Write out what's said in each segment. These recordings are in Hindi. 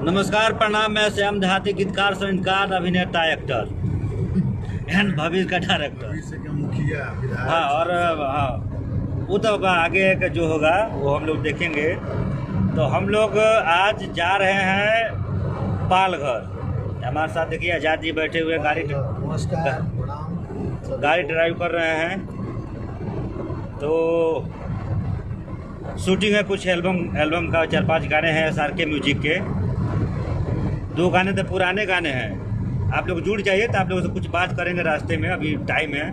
नमस्कार, प्रणाम। मैं श्याम देहाती, गीतकार, संगीतकार, अभिनेता, एक्टर एंड भविष्य का डायरेक्टर। भविष्य का मुखिया, विधायक। हाँ, और हाँ, वो तो होगा आगे का जो होगा वो हम लोग देखेंगे। तो हम लोग आज जा रहे हैं पालघर। हमारे साथ देखिए आजाद जी बैठे हुए नमस्कार, प्रणाम। गाड़ी ड्राइव कर रहे हैं। तो शूटिंग है, कुछ एल्बम का 4-5 गाने हैं SRK म्यूजिक के। 2 गाने तो पुराने गाने हैं। आप लोग जुड़ जाइए तो आप लोगों से कुछ बात करेंगे रास्ते में। अभी टाइम है,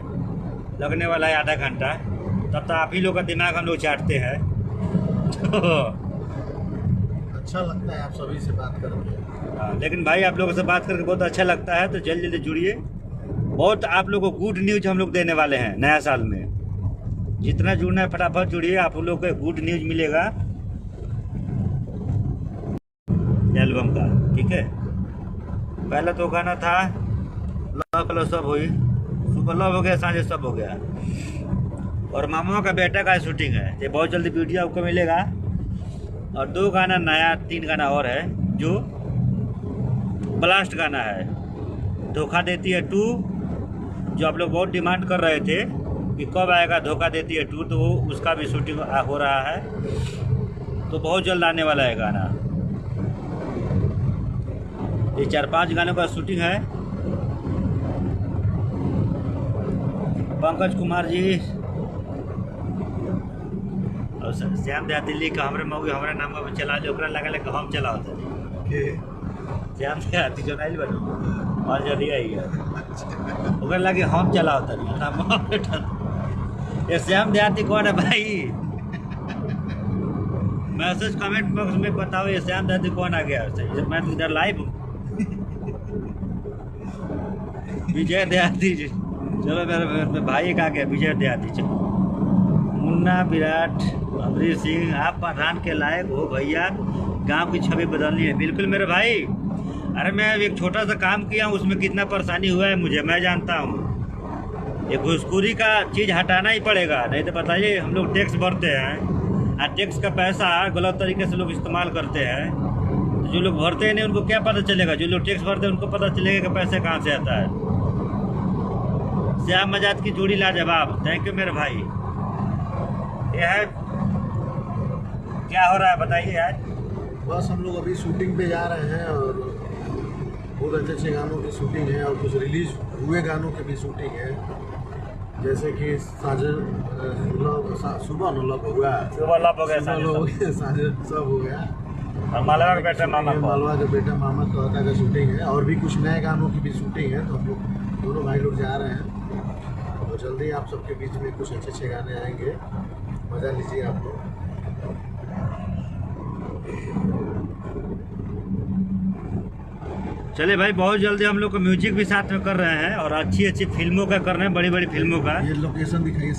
लगने वाला है आधा घंटा। तब तक आप ही लोग का दिमाग हम लोग चाटते हैं। अच्छा लगता है आप सभी से बात करके। हाँ, लेकिन भाई आप लोगों से बात करके बहुत अच्छा लगता है। तो जल्दी जल्दी जुड़िए। बहुत आप लोगों को गुड न्यूज हम लोग देने वाले हैं नया साल में। जितना जुड़ना है फटाफट जुड़िए, आप लोग को गुड न्यूज मिलेगा एल्बम का। ठीक है, पहला तो गाना था लव सब हुई, सुबह लव हो गया, सांझे सब हो गया। और मामा का बेटा का शूटिंग है, ये बहुत जल्दी वीडियो आपको मिलेगा। और 2 गाना नया, 3 गाना और है जो ब्लास्ट गाना है। धोखा देती है 2, जो आप लोग बहुत डिमांड कर रहे थे कि कब आएगा धोखा देती है 2, तो वो उसका भी शूटिंग हो रहा है। तो बहुत जल्द आने वाला है गाना। ये 4-5 गानों का शूटिंग है। पंकज कुमार जी और श्याम देहाती का हमरे मौगी हमरे नाम का चला जो ओकरा लगा कि हम चला होता श्याम देहाती जो नहीं बनो और जल्दी आई है ओकरा लगे हम चला होता। ये श्याम देहाती कौन है भाई? मैसेज कमेंट बॉक्स में बताओ ये श्याम देहाती कौन आ गया। मैं तो इधर लाइव हूँ। विजय देहाती जी, चलो मेरे भाई का गया विजय देहाती। चलो मुन्ना, विराट, अमरीश सिंह, आप प्रधान के लायक हो भैया। गांव की छवि बदलनी है। बिल्कुल मेरे भाई। अरे मैं एक छोटा सा काम किया हूँ, उसमें कितना परेशानी हुआ है मुझे मैं जानता हूँ। ये घुसखोरी का चीज़ हटाना ही पड़ेगा, नहीं तो बताइए हम लोग टैक्स भरते हैं और टैक्स का पैसा गलत तरीके से लोग इस्तेमाल करते हैं। तो जो लोग भरते हैं नहीं उनको क्या पता चलेगा? जो लोग टैक्स भरते हैं उनको पता चलेगा कि पैसे कहाँ से आता है। श्याम आजाद की जोड़ी लाजवाब। थैंक यू मेरे भाई। ये है क्या हो रहा है बताइए आज? बस हम लोग अभी शूटिंग पे जा रहे हैं और बहुत अच्छे अच्छे गानों की शूटिंग है और कुछ रिलीज हुए गानों की भी शूटिंग है। जैसे कि सुबह न लव हो गया, साझे सब हो गया। और मालवा का बेटा मामा कहता का शूटिंग है और भी कुछ नए गानों की भी शूटिंग है। तो हम लोग दोनों भाई लोग जा रहे हैं और जल्दी आप सबके बीच में कुछ अच्छे अच्छे गाने आएंगे। मजा लीजिए आप लोग। चले भाई, बहुत जल्दी हम लोग को म्यूजिक भी साथ में कर रहे हैं और अच्छी अच्छी फिल्मों का कर रहे हैं, बड़ी बड़ी फिल्मों का। ये लोकेशन दिखाइए।